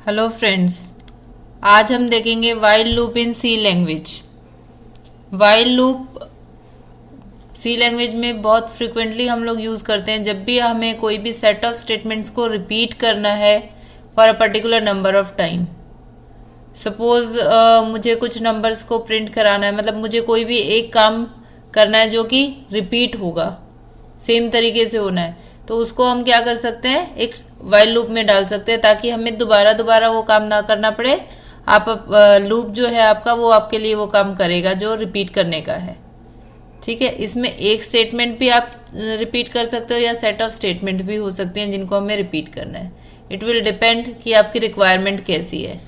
Hello friends, आज हम देखेंगे while loop in C language. While loop C language में बहुत फ्रिक्वेंटली हम लोग यूज़ करते हैं जब भी हमें कोई भी सेट ऑफ स्टेटमेंट्स को रिपीट करना है for a particular number of time. Suppose मुझे कुछ नंबर्स को प्रिंट कराना है, मतलब मुझे कोई भी एक काम करना है जो कि रिपीट होगा, सेम तरीके से होना है, तो उसको हम क्या कर सकते हैं, एक वाइल लूप में डाल सकते हैं ताकि हमें दोबारा दोबारा वो काम ना करना पड़े। आप लूप जो है आपका वो आपके लिए वो काम करेगा जो रिपीट करने का है। ठीक है, इसमें एक स्टेटमेंट भी आप रिपीट कर सकते हो या सेट ऑफ स्टेटमेंट भी हो सकते हैं जिनको हमें रिपीट करना है। इट विल डिपेंड कि आपकी रिक्वायरमेंट कैसी है।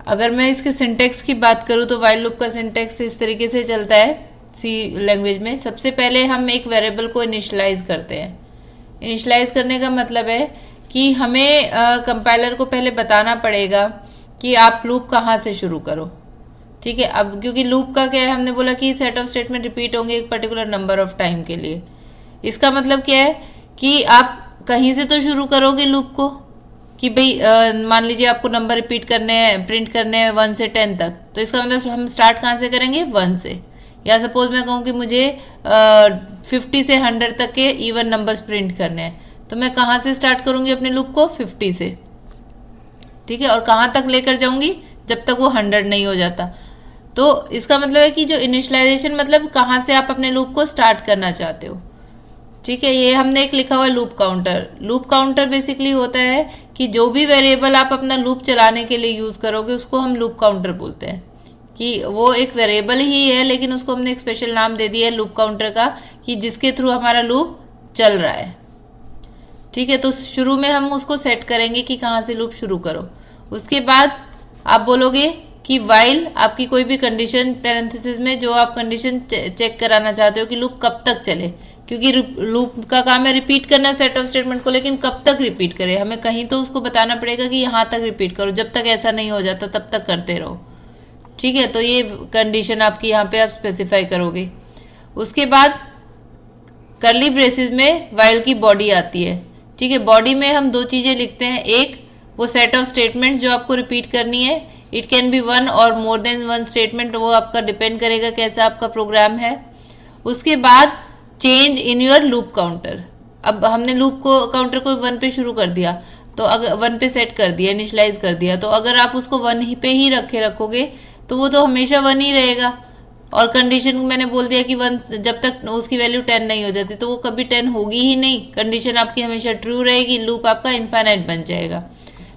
अगर मैं इसके सिंटेक्स की बात करूँ तो वाइल लूप का सिंटेक्स इस तरीके से चलता है सी लैंग्वेज में। सबसे पहले हम एक वेरिएबल को इनिशियलाइज करते हैं। इनिशियलाइज करने का मतलब है कि हमें कंपाइलर को पहले बताना पड़ेगा कि आप लूप कहाँ से शुरू करो। ठीक है, अब क्योंकि लूप का क्या है, हमने बोला कि सेट ऑफ स्टेटमेंट रिपीट होंगे एक पर्टिकुलर नंबर ऑफ टाइम के लिए। इसका मतलब क्या है कि आप कहीं से तो शुरू करोगे लूप को, कि भाई मान लीजिए आपको नंबर रिपीट करने हैं, प्रिंट करने हैं 1 से 10 तक, तो इसका मतलब हम स्टार्ट कहाँ से करेंगे, 1 से। या सपोज मैं कहूँ कि मुझे 50 से 100 तक के इवन नंबर्स प्रिंट करने हैं, तो मैं कहाँ से स्टार्ट करूँगी अपने लूप को, 50 से। ठीक है, और कहाँ तक लेकर जाऊँगी, जब तक वो 100 नहीं हो जाता। तो इसका मतलब है कि जो इनिशियलाइजेशन मतलब कहाँ से आप अपने लूप को स्टार्ट करना चाहते हो। ठीक है, ये हमने एक लिखा हुआ है loop counter. Loop counter basically होता है कि जो भी वेरिएबल आप अपना लूप चलाने के लिए यूज़ करोगे उसको हम लूप काउंटर बोलते हैं। कि वो एक वेरिएबल ही है लेकिन उसको हमने एक स्पेशल नाम दे दिया है लूप काउंटर का, कि जिसके थ्रू हमारा लूप चल रहा है। ठीक है, तो शुरू में हम उसको सेट करेंगे कि कहाँ से लूप शुरू करो। उसके बाद आप बोलोगे कि वाइल आपकी कोई भी कंडीशन, पैरेंथेसिस में जो आप कंडीशन चेक कराना चाहते हो कि लूप कब तक चले, क्योंकि लूप का काम है रिपीट करना सेट ऑफ स्टेटमेंट को, लेकिन कब तक रिपीट करे हमें कहीं तो उसको बताना पड़ेगा कि यहाँ तक रिपीट करो, जब तक ऐसा नहीं हो जाता तब तक करते रहो। ठीक है, तो ये कंडीशन आपकी यहाँ पे आप स्पेसिफाई करोगे। उसके बाद कर्ली ब्रेसेस में वाइल की बॉडी आती है। ठीक है, बॉडी में हम 2 चीज़ें लिखते हैं। एक वो सेट ऑफ स्टेटमेंट्स जो आपको रिपीट करनी है, इट कैन बी 1 और मोर देन 1 स्टेटमेंट, वो आपका डिपेंड करेगा कैसा आपका प्रोग्राम है। उसके बाद change in your loop counter. अब हमने लूप को काउंटर को 1 पे शुरू कर दिया, तो अगर 1 पे सेट कर दिया, इनिशियलाइज कर दिया, तो अगर आप उसको 1 ही पे ही रखोगे तो वो तो हमेशा 1 ही रहेगा। और कंडीशन मैंने बोल दिया कि 1 जब तक उसकी वैल्यू 10 नहीं हो जाती तो वो कभी 10 होगी ही नहीं। कंडीशन आपकी हमेशा ट्रू रहेगी, लूप आपका इनफाइनाइट बन जाएगा।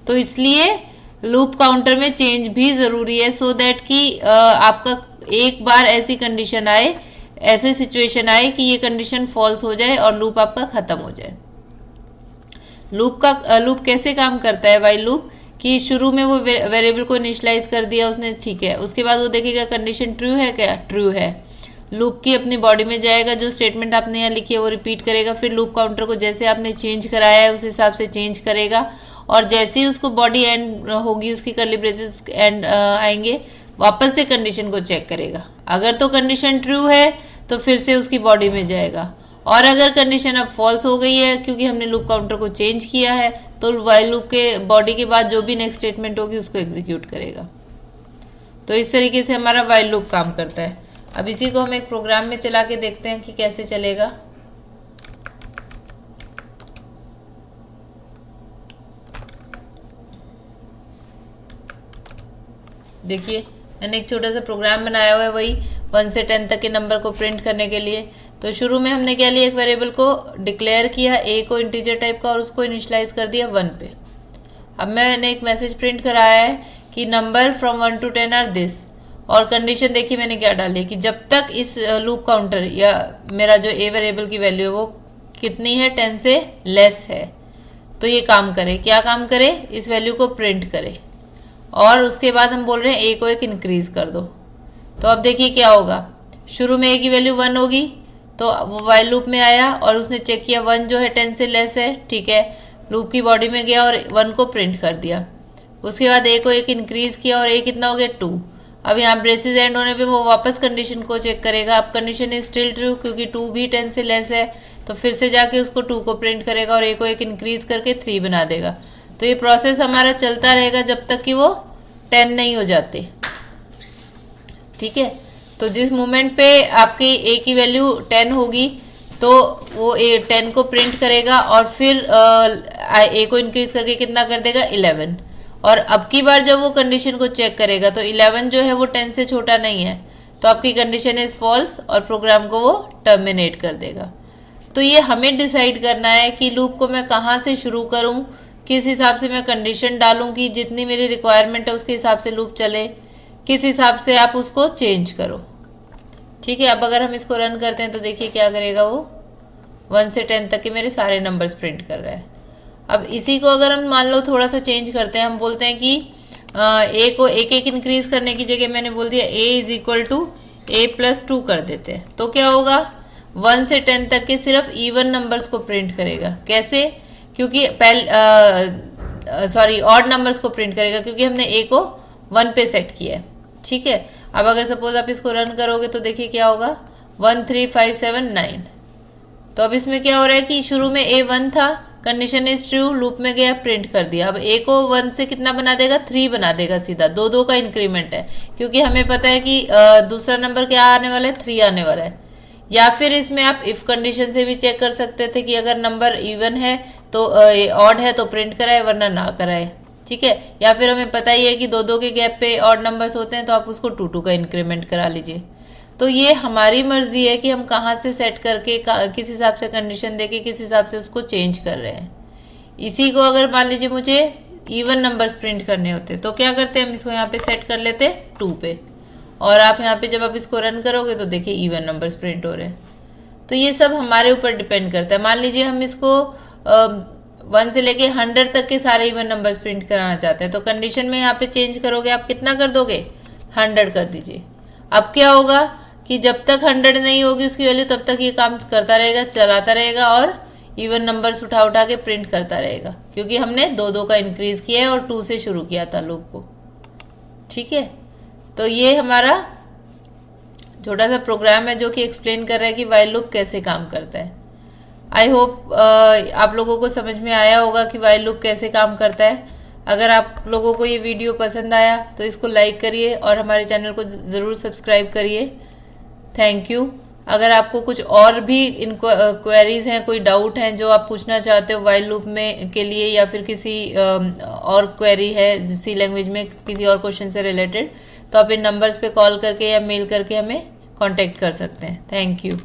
तो इसलिए लूप काउंटर में चेंज भी ज़रूरी है, सो दैट कि आपका एक बार ऐसी कंडीशन आए, ऐसे सिचुएशन आए कि ये कंडीशन फॉल्स हो जाए और लूप आपका ख़त्म हो जाए। लूप कैसे काम करता है वाइल लूप, कि शुरू में वो वेरिएबल को इनिशियलाइज कर दिया उसने, ठीक है, उसके बाद वो देखेगा कंडीशन ट्रू है क्या, ट्रू है। लूप की अपनी बॉडी में जाएगा, जो स्टेटमेंट आपने यहाँ लिखी है वो रिपीट करेगा, फिर लूप काउंटर को जैसे आपने चेंज कराया है उस हिसाब से चेंज करेगा, और जैसे ही उसको बॉडी एंड होगी, उसकी कर्ली ब्रेसेस एंड आएंगे, वापस से कंडीशन को चेक करेगा। अगर तो कंडीशन ट्रू है तो फिर से उसकी बॉडी में जाएगा, और अगर कंडीशन अब फॉल्स हो गई है क्योंकि हमने लूप काउंटर को चेंज किया है, तो वाइल लूप के बॉडी के बाद जो भी नेक्स्ट स्टेटमेंट होगी उसको एग्जीक्यूट करेगा। तो इस तरीके से हमारा वाइल लूप काम करता है। अब इसी को हम एक प्रोग्राम में चला के देखते हैं कि कैसे चलेगा। देखिए, मैंने एक छोटा सा प्रोग्राम बनाया हुआ है, वही 1 से 10 तक के नंबर को प्रिंट करने के लिए। तो शुरू में हमने क्या लिया, एक वेरिएबल को डिक्लेयर किया, ए को इंटीजर टाइप का, और उसको इनिशियलाइज कर दिया 1 पे। अब मैंने एक मैसेज प्रिंट कराया है कि number from 1 to 10 are this, और कंडीशन देखिए मैंने क्या डाली कि जब तक इस लूप काउंटर या मेरा जो ए वेरिएबल की वैल्यू है वो कितनी है, 10 से लेस है, तो ये काम करे। क्या काम करे, इस वैल्यू को प्रिंट करे। और उसके बाद हम बोल रहे हैं ए को एक इंक्रीज कर दो। तो अब देखिए क्या होगा, शुरू में ए की वैल्यू 1 होगी, तो वो वाइल लूप में आया और उसने चेक किया 1 जो है 10 से लेस है, ठीक है, लूप की बॉडी में गया और 1 को प्रिंट कर दिया। उसके बाद ए को एक इंक्रीज किया और ए कितना हो गया, 2। अब यहाँ ब्रेसेस एंड होने पे वो वापस कंडीशन को चेक करेगा। अब कंडीशन इज स्टिल ट्रू क्योंकि 2 भी 10 से लेस है, तो फिर से जाके उसको 2 को प्रिंट करेगा और ए को एक इंक्रीज करके 3 बना देगा। तो ये प्रोसेस हमारा चलता रहेगा जब तक कि वो 10 नहीं हो जाते। ठीक है, तो जिस मोमेंट पे आपकी ए की वैल्यू 10 होगी तो वो 10 को प्रिंट करेगा और फिर ए को इंक्रीज करके कितना कर देगा 11। और अब की बार जब वो कंडीशन को चेक करेगा तो 11 जो है वो 10 से छोटा नहीं है, तो आपकी कंडीशन इज फॉल्स और प्रोग्राम को वो टर्मिनेट कर देगा। तो ये हमें डिसाइड करना है कि लूप को मैं कहाँ से शुरू करूँ, किस हिसाब से मैं कंडीशन डालूँ कि जितनी मेरी रिक्वायरमेंट है उसके हिसाब से लूप चले, किस हिसाब से आप उसको चेंज करो। ठीक है, अब अगर हम इसको रन करते हैं तो देखिए क्या करेगा वो 1 से 10 तक के मेरे सारे नंबर्स प्रिंट कर रहा है। अब इसी को अगर हम मान लो थोड़ा सा चेंज करते हैं, हम बोलते हैं कि ए को एक एक इंक्रीज करने की जगह मैंने बोल दिया A is equal to A plus 2 कर देते हैं, तो क्या होगा 1 से 10 तक के सिर्फ इवन नंबर्स को प्रिंट करेगा। कैसे? क्योंकि ऑड नंबर्स को प्रिंट करेगा क्योंकि हमने ए को 1 पे सेट किया है। ठीक है, अब अगर सपोज आप इसको रन करोगे तो देखिए क्या होगा 1 3 5 7 9। तो अब इसमें क्या हो रहा है कि शुरू में ए 1 था, कंडीशन इज ट्रू, लूप में गया प्रिंट कर दिया। अब ए को 1 से कितना बना देगा 3 बना देगा, सीधा 2 2 का इंक्रीमेंट है क्योंकि हमें पता है कि दूसरा नंबर क्या आने वाला है 3 आने वाला है। या फिर इसमें आप इफ कंडीशन से भी चेक कर सकते थे कि अगर नंबर इवन है तो ऑड है तो प्रिंट कराए वरना ना कराए। ठीक है, या फिर हमें पता ही है कि 2 2 के गैप पे ऑड नंबर्स होते हैं तो आप उसको 2 2 का इंक्रीमेंट करा लीजिए। तो ये हमारी मर्जी है कि हम कहाँ से सेट करके किस हिसाब से कंडीशन देके किस हिसाब से उसको चेंज कर रहे हैं। इसी को अगर मान लीजिए मुझे इवन नंबर्स प्रिंट करने होते तो क्या करते हम इसको यहाँ पे सेट कर लेते 2 पे, और आप यहाँ पे जब आप इसको रन करोगे तो देखिए इवन नंबर्स प्रिंट हो रहे हैं। तो ये सब हमारे ऊपर डिपेंड करता है। मान लीजिए हम इसको 1 से लेके 100 तक के सारे इवन नंबर्स प्रिंट कराना चाहते हैं तो कंडीशन में यहाँ पे चेंज करोगे, आप कितना कर दोगे 100 कर दीजिए। अब क्या होगा कि जब तक 100 नहीं होगी उसकी वैल्यू तब तक ये काम करता रहेगा, चलाता रहेगा और इवन नंबर्स उठा उठा के प्रिंट करता रहेगा क्योंकि हमने 2 2 का इंक्रीज किया है और 2 से शुरू किया था लूप को। ठीक है, तो ये हमारा छोटा सा प्रोग्राम है जो कि एक्सप्लेन कर रहा है कि व्हाइल लूप कैसे काम करता है। आई होप आप लोगों को समझ में आया होगा कि व्हाइल लूप कैसे काम करता है। अगर आप लोगों को ये वीडियो पसंद आया तो इसको लाइक करिए और हमारे चैनल को ज़रूर सब्सक्राइब करिए। Thank you. अगर आपको कुछ और भी क्वेरीज हैं, कोई डाउट हैं जो आप पूछना चाहते हो व्हाइल लूप में के लिए, या फिर किसी और क्वेरी है सी लैंग्वेज में किसी और क्वेश्चन से रिलेटेड, तो आप इन नंबर्स पे कॉल करके या मेल करके हमें कांटेक्ट कर सकते हैं। Thank you.